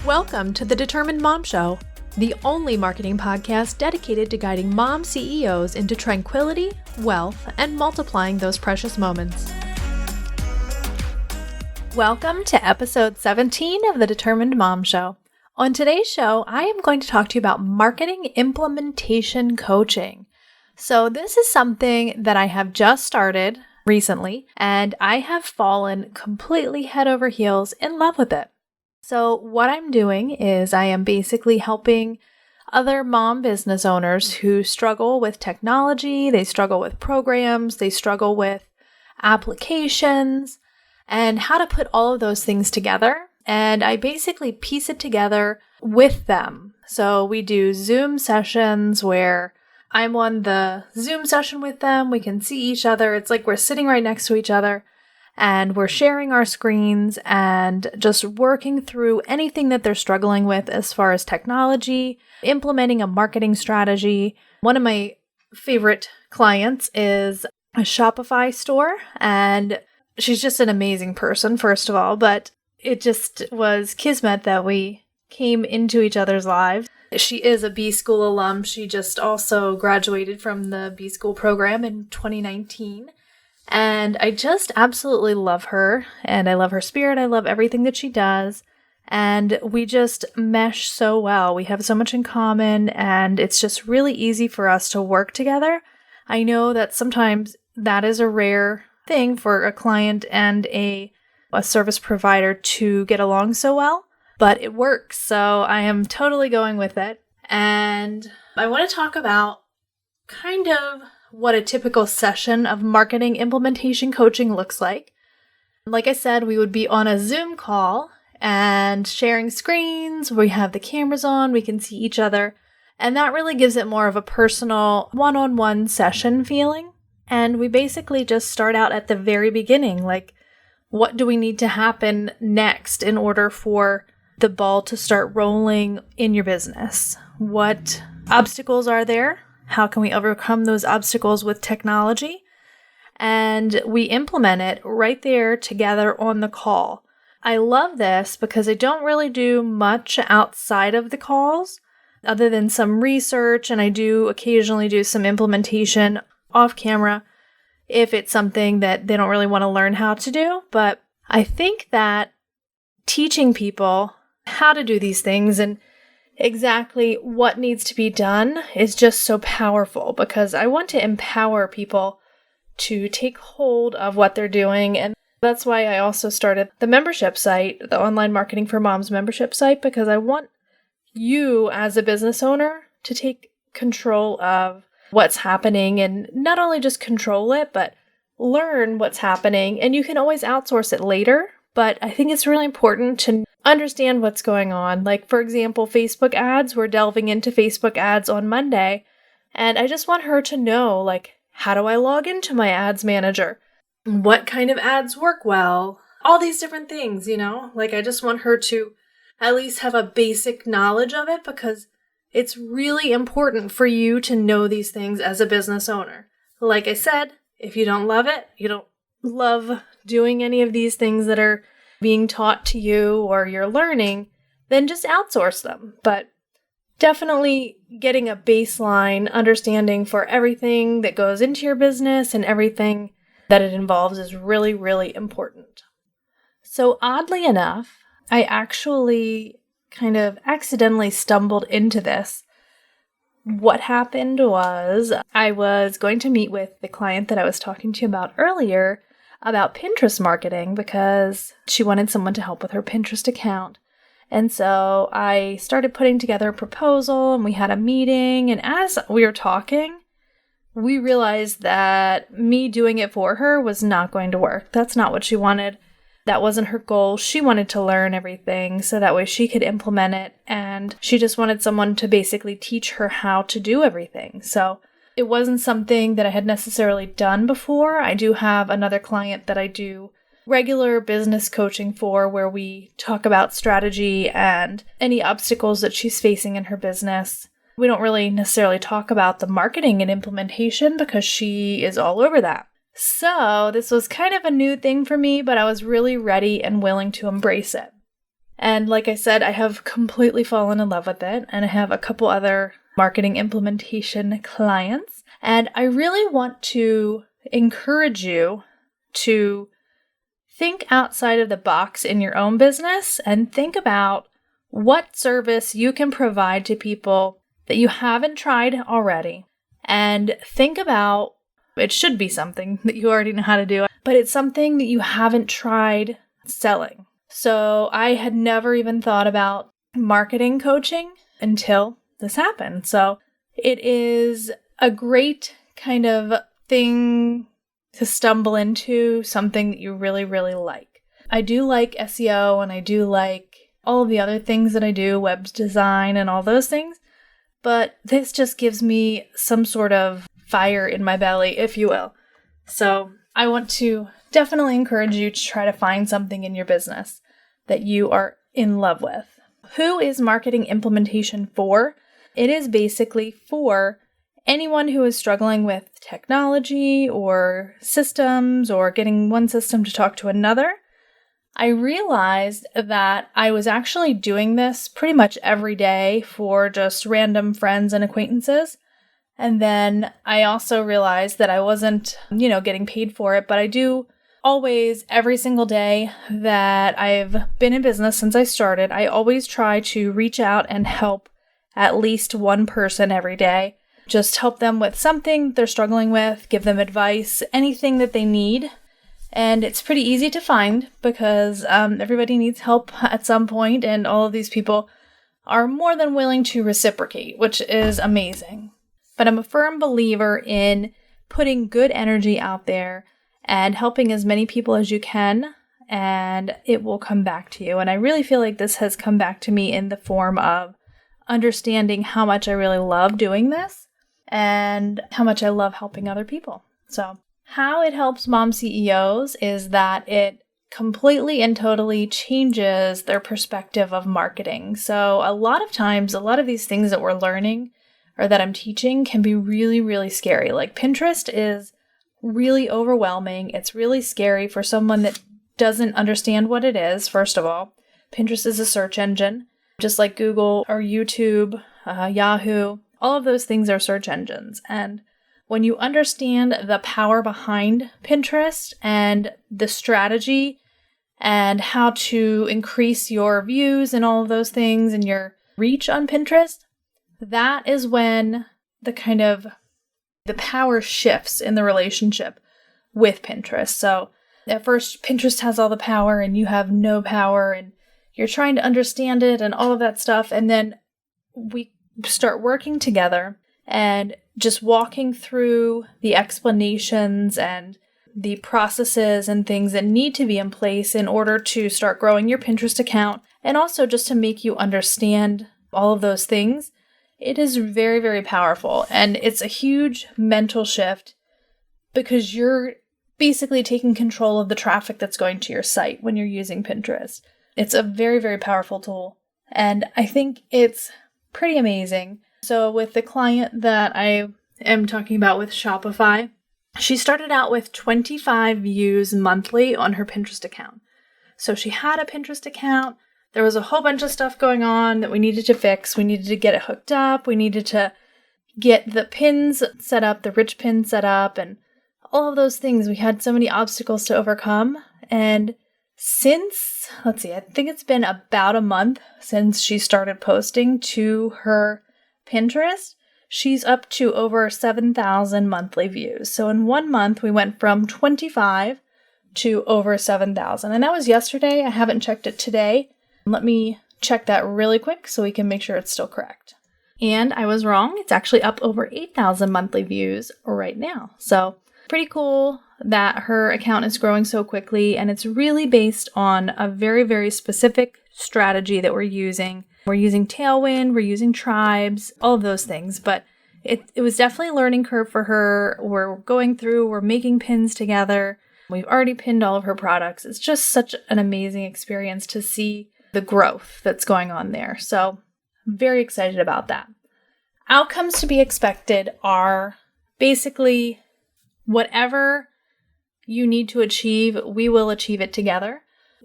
Welcome to the Determined Mom Show, the only marketing podcast dedicated to guiding mom CEOs into tranquility, wealth, and multiplying those precious moments. Welcome to episode 17 of the Determined Mom Show. On today's show, I am going to talk to you about marketing implementation coaching. So this is something that I have just started recently, and I have fallen completely head over heels in love with it. So what I'm doing is I am basically helping other mom business owners who struggle with technology, they struggle with programs, they struggle with applications, and how to put all of those things together. And I basically piece it together with them. So we do Zoom sessions where I'm on the Zoom session with them. We can see each other. It's like we're sitting right next to each other and we're sharing our screens and just working through anything that they're struggling with as far as technology, implementing a marketing strategy. One of my favorite clients is a Shopify store, and she's just an amazing person, first of all, but it just was kismet that we came into each other's lives. She is a B School alum. She just also graduated from the B School program in 2019. And I just absolutely love her, and I love her spirit. I love everything that she does. And we just mesh so well. We have so much in common, and it's just really easy for us to work together. I know that sometimes that is a rare thing for a client and a service provider to get along so well, but it works. So I am totally going with it. And I want to talk about kind of what a typical session of marketing implementation coaching looks like. Like I said, we would be on a Zoom call and sharing screens. We have the cameras on, we can see each other, and that really gives it more of a personal one-on-one session feeling. And we basically just start out at the very beginning, like what do we need to happen next in order for the ball to start rolling in your business? What obstacles are there? How can we overcome those obstacles with technology? And we implement it right there together on the call. I love this because I don't really do much outside of the calls other than some research, and I do occasionally do some implementation off camera if it's something that they don't really want to learn how to do. But I think that teaching people how to do these things and exactly what needs to be done is just so powerful, because I want to empower people to take hold of what they're doing. And that's why I also started the membership site, the Online Marketing for Moms membership site, because I want you as a business owner to take control of what's happening, and not only just control it, but learn what's happening. And you can always outsource it later, but I think it's really important to understand what's going on. Like, for example, Facebook ads. We're delving into Facebook ads on Monday, and I just want her to know, like, how do I log into my ads manager? What kind of ads work well? All these different things, Like, I just want her to at least have a basic knowledge of it, because it's really important for you to know these things as a business owner. Like I said, if you don't love it, you don't love doing any of these things that are being taught to you or you're learning, then just outsource them. But definitely getting a baseline understanding for everything that goes into your business and everything that it involves is really, really important. So oddly enough, I actually kind of accidentally stumbled into this. What happened was I was going to meet with the client that I was talking to you about earlier about Pinterest marketing, because she wanted someone to help with her Pinterest account. And so I started putting together a proposal, and we had a meeting. And as we were talking, we realized that me doing it for her was not going to work. That's not what she wanted. That wasn't her goal. She wanted to learn everything so that way she could implement it. And she just wanted someone to basically teach her how to do everything. So it wasn't something that I had necessarily done before. I do have another client that I do regular business coaching for, where we talk about strategy and any obstacles that she's facing in her business. We don't really necessarily talk about the marketing and implementation because she is all over that. So this was kind of a new thing for me, but I was really ready and willing to embrace it. And like I said, I have completely fallen in love with it, and I have a couple other marketing implementation clients. And I really want to encourage you to think outside of the box in your own business and think about what service you can provide to people that you haven't tried already. And think about, it should be something that you already know how to do, but it's something that you haven't tried selling. So I had never even thought about marketing coaching until this happened. So it is a great kind of thing to stumble into, something that you really, really like. I do like SEO, and I do like all of the other things that I do, web design and all those things, but this just gives me some sort of fire in my belly, if you will. So I want to definitely encourage you to try to find something in your business that you are in love with. Who is marketing implementation for? It is basically for anyone who is struggling with technology or systems or getting one system to talk to another. I realized that I was actually doing this pretty much every day for just random friends and acquaintances. And then I also realized that I wasn't, getting paid for it, but I do always, every single day that I've been in business since I started, I always try to reach out and help at least one person every day. Just help them with something they're struggling with, give them advice, anything that they need. And it's pretty easy to find because everybody needs help at some point, and all of these people are more than willing to reciprocate, which is amazing. But I'm a firm believer in putting good energy out there and helping as many people as you can, and it will come back to you. And I really feel like this has come back to me in the form of understanding how much I really love doing this and how much I love helping other people. So how it helps mom CEOs is that it completely and totally changes their perspective of marketing. So a lot of times, a lot of these things that we're learning or that I'm teaching can be really, really scary. Like Pinterest is really overwhelming. It's really scary for someone that doesn't understand what it is, first of all. Pinterest is a search engine, just like Google or YouTube, Yahoo. All of those things are search engines. And when you understand the power behind Pinterest and the strategy and how to increase your views and all of those things and your reach on Pinterest, that is when the power shifts in the relationship with Pinterest. So at first, Pinterest has all the power and you have no power and you're trying to understand it and all of that stuff. And then we start working together and just walking through the explanations and the processes and things that need to be in place in order to start growing your Pinterest account, and also just to make you understand all of those things. It is very, very powerful, and it's a huge mental shift because you're basically taking control of the traffic that's going to your site when you're using Pinterest. It's a very, very powerful tool, and I think it's pretty amazing. So with the client that I am talking about with Shopify, she started out with 25 views monthly on her Pinterest account. So she had a Pinterest account. There was a whole bunch of stuff going on that we needed to fix. We needed to get it hooked up. We needed to get the pins set up, the rich pins set up, and all of those things. We had so many obstacles to overcome. And since, I think it's been about a month since she started posting to her Pinterest, she's up to over 7,000 monthly views. So in 1 month, we went from 25 to over 7,000. And that was yesterday. I haven't checked it today. Let me check that really quick so we can make sure it's still correct. And I was wrong. It's actually up over 8,000 monthly views right now. So pretty cool that her account is growing so quickly. And it's really based on a very, very specific strategy that we're using. We're using Tailwind, we're using Tribes, all of those things. But it was definitely a learning curve for her. We're making pins together. We've already pinned all of her products. It's just such an amazing experience to see the growth that's going on there. So I'm very excited about that. Outcomes to be expected are basically whatever you need to achieve, we will achieve it together.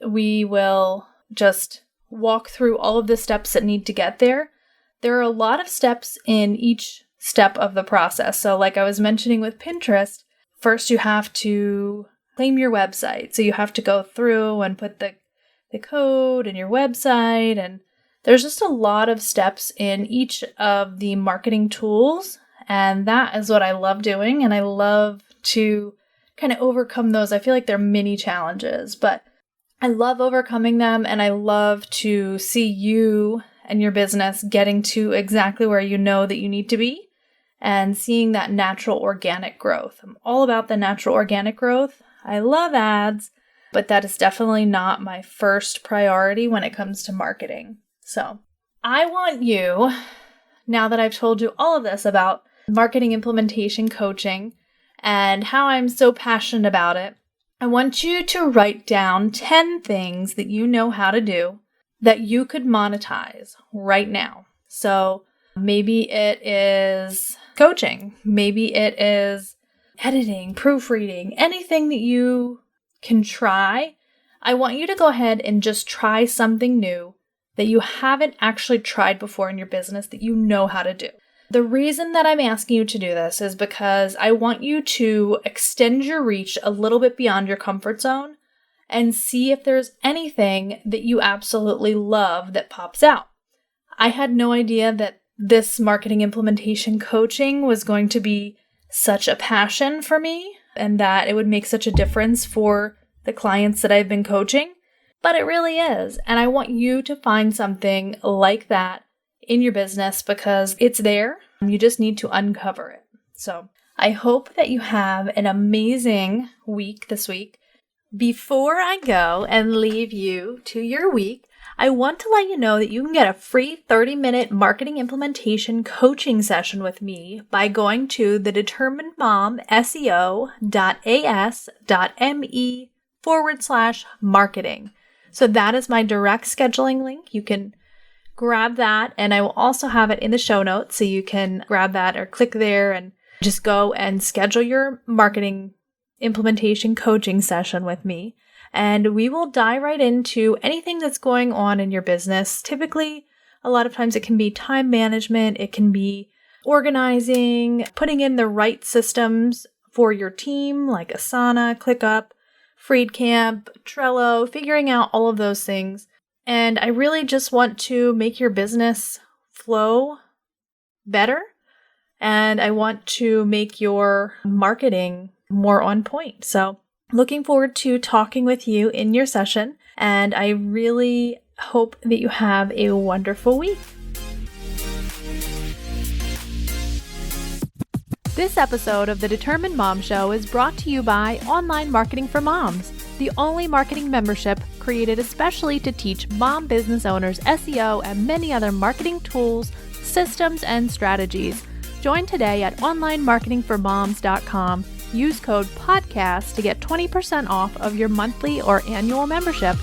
We will just walk through all of the steps that need to get there. There are a lot of steps in each step of the process. So like I was mentioning with Pinterest, first you have to claim your website. So you have to go through and put the code in your website. And there's just a lot of steps in each of the marketing tools. And that is what I love doing. And I love to kind of overcome those. I feel like they're mini challenges, but I love overcoming them. And I love to see you and your business getting to exactly where you know that you need to be and seeing that natural organic growth. I'm all about the natural organic growth. I love ads, but that is definitely not my first priority when it comes to marketing. So I want you, now that I've told you all of this about marketing implementation coaching and how I'm so passionate about it, I want you to write down 10 things that you know how to do that you could monetize right now. So maybe it is coaching, maybe it is editing, proofreading, anything that you can try. I want you to go ahead and just try something new that you haven't actually tried before in your business that you know how to do. The reason that I'm asking you to do this is because I want you to extend your reach a little bit beyond your comfort zone and see if there's anything that you absolutely love that pops out. I had no idea that this marketing implementation coaching was going to be such a passion for me and that it would make such a difference for the clients that I've been coaching, but it really is. And I want you to find something like that in your business because it's there. You just need to uncover it. So I hope that you have an amazing week this week. Before I go and leave you to your week, I want to let you know that you can get a free 30-minute marketing implementation coaching session with me by going to thedeterminedmomseo.as.me/marketing. So that is my direct scheduling link. You can grab that, and I will also have it in the show notes so you can grab that or click there and just go and schedule your marketing implementation coaching session with me. And we will dive right into anything that's going on in your business. Typically, a lot of times it can be time management, it can be organizing, putting in the right systems for your team like Asana, ClickUp, Freecamp, Trello, figuring out all of those things. And I really just want to make your business flow better. And I want to make your marketing more on point. So looking forward to talking with you in your session. And I really hope that you have a wonderful week. This episode of the Determined Mom Show is brought to you by Online Marketing for Moms, the only marketing membership created especially to teach mom business owners SEO and many other marketing tools, systems, and strategies. Join today at onlinemarketingformoms.com. Use code PODCAST to get 20% off of your monthly or annual membership.